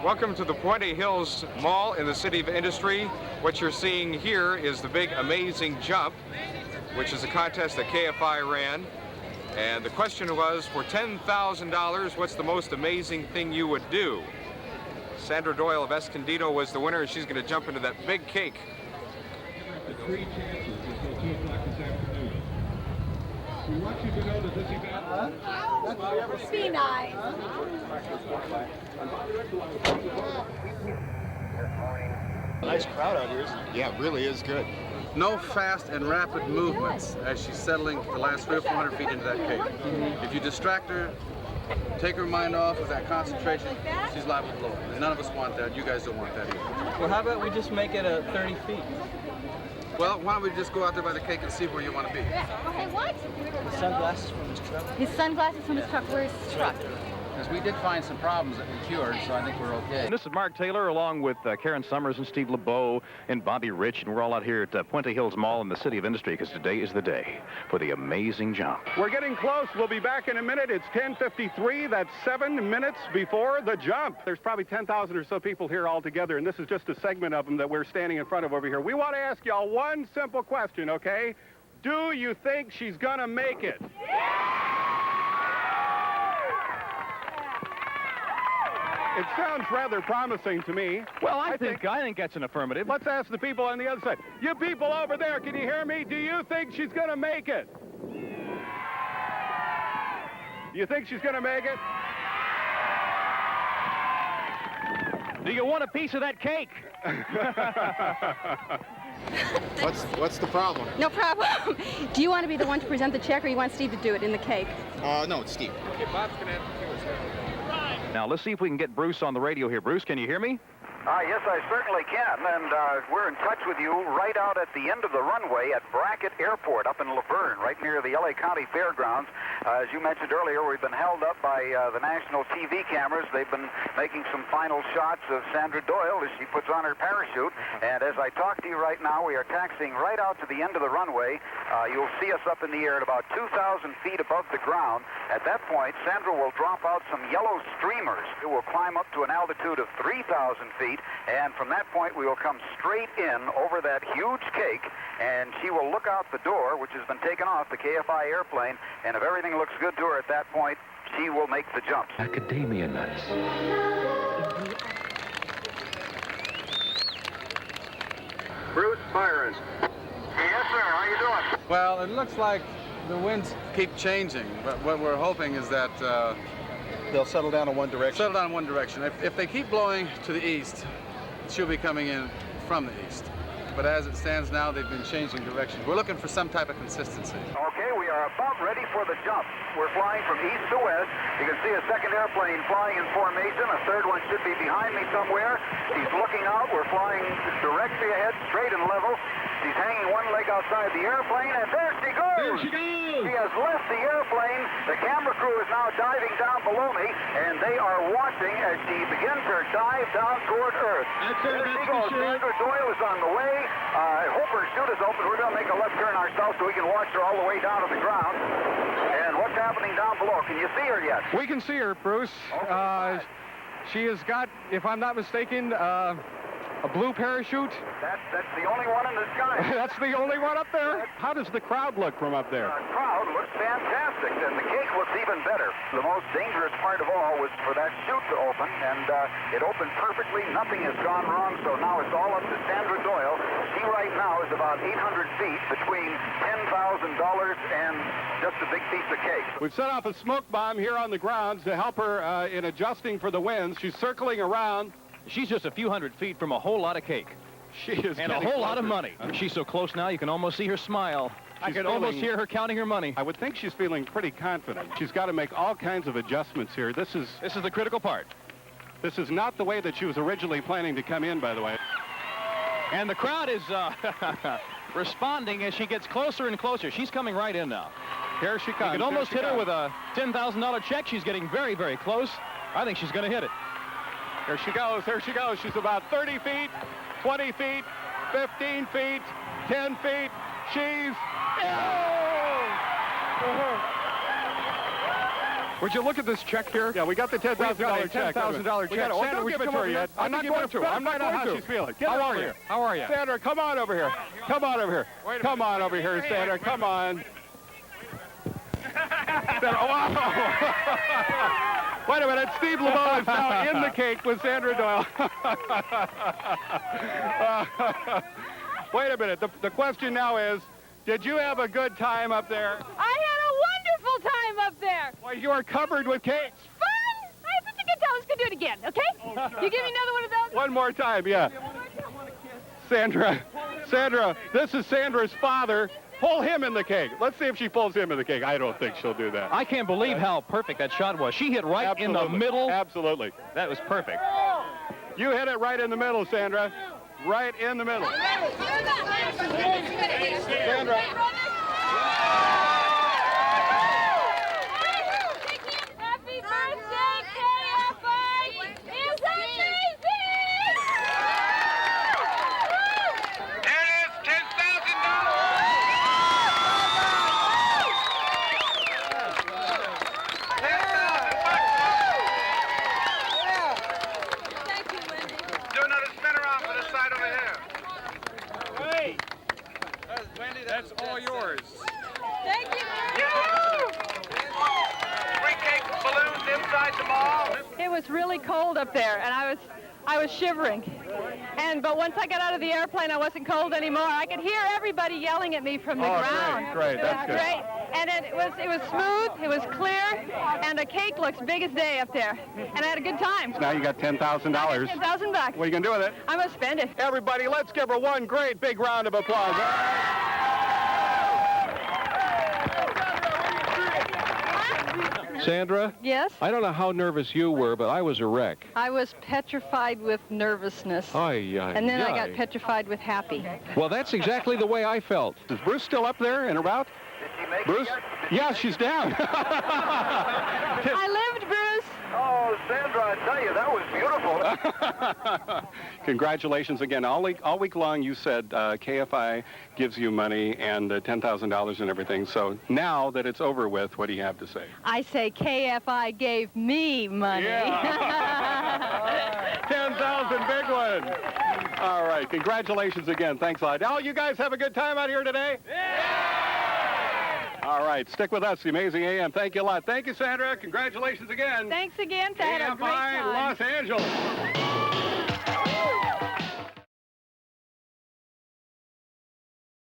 Welcome to the Puente Hills Mall in the City of Industry. What you're seeing here is the big Amazing Jump, which is a contest that KFI ran. And the question was, for $10,000, what's the most amazing thing you would do? Sandra Doyle of Escondido was the winner, and she's going to jump into that big cake. The 3 chances until 2 o'clock this afternoon. We want you to know that this event... Be nice. Nice crowd out here, isn't it? Yeah, it really is good. No fast and rapid movements as she's settling the last 300 or 400 feet into that cake. If you distract her, take her mind off of that concentration, she's liable to blow. And none of us want that. You guys don't want that either. Well, how about we just make it 30 feet? Well, why don't we just go out there by the cake and see where you want to be? Okay, what? The sunglasses from his truck? His sunglasses from his truck. Where's his truck? Because we did find some problems that we cured, so I think we're okay. This is Mark Taylor, along with Karen Sommers and Steve LaBeau and Bobby Rich, and we're all out here at Puente Hills Mall in the City of Industry, because today is the day for the Amazing Jump. We're getting close. We'll be back in a minute. It's 10:53. That's 7 minutes before the jump. There's probably 10,000 or so people here all together, and this is just a segment of them that we're standing in front of over here. We want to ask y'all one simple question, okay? Do you think she's gonna make it? It sounds rather promising to me. Well, I think that's an affirmative. Let's ask the people on the other side. You people over there, can you hear me? Do you think she's going to make it? Do you think she's going to make it? Do you want a piece of that cake? What's the problem? No problem. Do you want to be the one to present the check, or you want Steve to do it in the cake? No, it's Steve. Okay, Bob's going to have to do his Now, let's see if we can get Bruce on the radio here. Bruce, can you hear me? Yes, I certainly can, and we're in touch with you right out at the end of the runway at Brackett Airport up in Laverne, right near the LA County Fairgrounds. As you mentioned earlier, we've been held up by the national TV cameras. They've been making some final shots of Sandra Doyle as she puts on her parachute, and as I talk to you right now, we are taxiing right out to the end of the runway. You'll see us up in the air at about 2,000 feet above the ground. At that point, Sandra will drop out some yellow streamers. It will climb up to an altitude of 3,000 feet. And from that point, we will come straight in over that huge cake, and she will look out the door, which has been taken off the KFI airplane, and if everything looks good to her at that point, she will make the jump. Macadamia nuts. Bruce Byron. Yes, sir. How you doing? Well, it looks like the winds keep changing, but what we're hoping is that They'll settle down in one direction. settle down in one direction. If they keep blowing to the east, she'll be coming in from the east. But as it stands now, they've been changing direction. We're looking for some type of consistency. Okay, we are about ready for the jump. We're flying from east to west. You can see a second airplane flying in formation. A third one should be behind me somewhere. She's looking out. We're flying directly ahead, straight and level. She's hanging one leg outside the airplane, and there she goes! There she goes! She has left the airplane. The camera crew is now diving down below me, and they are watching as she begins her dive down toward Earth. There she goes. Sandra Doyle is on the way. I hope her chute is open. We're going to make a left turn ourselves so we can watch her all the way down to the ground. And what's happening down below? Can you see her yet? We can see her, Bruce. Okay, She has got, if I'm not mistaken, a blue parachute. That's the only one in the sky. That's the only one up there. How does the crowd look from up there? The crowd looks fantastic, and the cake looks even better. The most dangerous part of all was for that chute to open, and it opened perfectly. Nothing has gone wrong, so now it's all up to Sandra Doyle. She right now is about 800 feet between $10,000 and just a big piece of cake. We've set off a smoke bomb here on the grounds to help her in adjusting for the winds. She's circling around. She's just a few hundred feet from a whole lot of cake. She is and a whole lot of money. She's so close now, you can almost see her smile. I can almost hear her counting her money. I would think she's feeling pretty confident. She's got to make all kinds of adjustments here. This is the critical part. This is not the way that she was originally planning to come in, by the way. And the crowd is responding as she gets closer and closer. She's coming right in now. Here she comes. You can almost hit her with a $10,000 check. She's getting very, very close. I think she's going to hit it. There she goes. There she goes. She's about 30 feet, 20 feet, 15 feet, 10 feet. She's... Would you look at this check here? Yeah, we got the $10,000 check. $10,000 check. Well, don't give it to her yet. I'm not going to. I'm not going to. How she's feeling. How are you? How are you? Sandra, come on over here. Come on over here. Come on over here, Sandra. Come on. Sandra, wow. Wait a minute. Steve LaBeau is now in the cake with Sandra Doyle. Wait a minute. The question now is, did you have a good time up there? I had a wonderful time up there. Well, you are covered with cakes. Fun! I had such a good time. Let's go do it again, okay? You give me another one of those? One more time, yeah. Sandra, this is Sandra's father. Pull him in the cake. Let's see if she pulls him in the cake. I don't think she'll do that. I can't believe how perfect that shot was. She hit right in the middle. Absolutely. That was perfect. You hit it right in the middle, Sandra. Right in the middle. Sandra. Happy birthday, KFI! It's amazing! There it is, Thank you, Wendy. Do another spin around for the side over here. Hey! That's all yours. Thank you. Free cake balloons inside the mall. It was really cold up there, and I was shivering. But once I got out of the airplane, I wasn't cold anymore. I could hear everybody yelling at me from the ground. Great. That's good. Great. And it was smooth, it was clear, and the cake looks big as day up there. And I had a good time. Now you got $10,000. $10,000. What are you going to do with it? I'm gonna spend it. Everybody, let's give her one great big round of applause. Sandra? Yes? I don't know how nervous you were, but I was a wreck. I was petrified with nervousness. And then I got petrified with happy. Well, that's exactly the way I felt. Is Bruce still up there and about? Bruce? Yeah, she's down. I lived, Bruce. Oh, Sandra, I tell you, that was beautiful. Congratulations again. All week long you said KFI gives you money and $10,000 and everything. So now that it's over with, what do you have to say? I say KFI gave me money. Yeah. 10,000, big one. All right, congratulations again. Thanks a lot. All you guys have a good time out here today? Yeah! All right, stick with us, the Amazing AM. Thank you a lot. Thank you, Sandra. Congratulations again. Thanks again. I had a great time. KFI Los Angeles.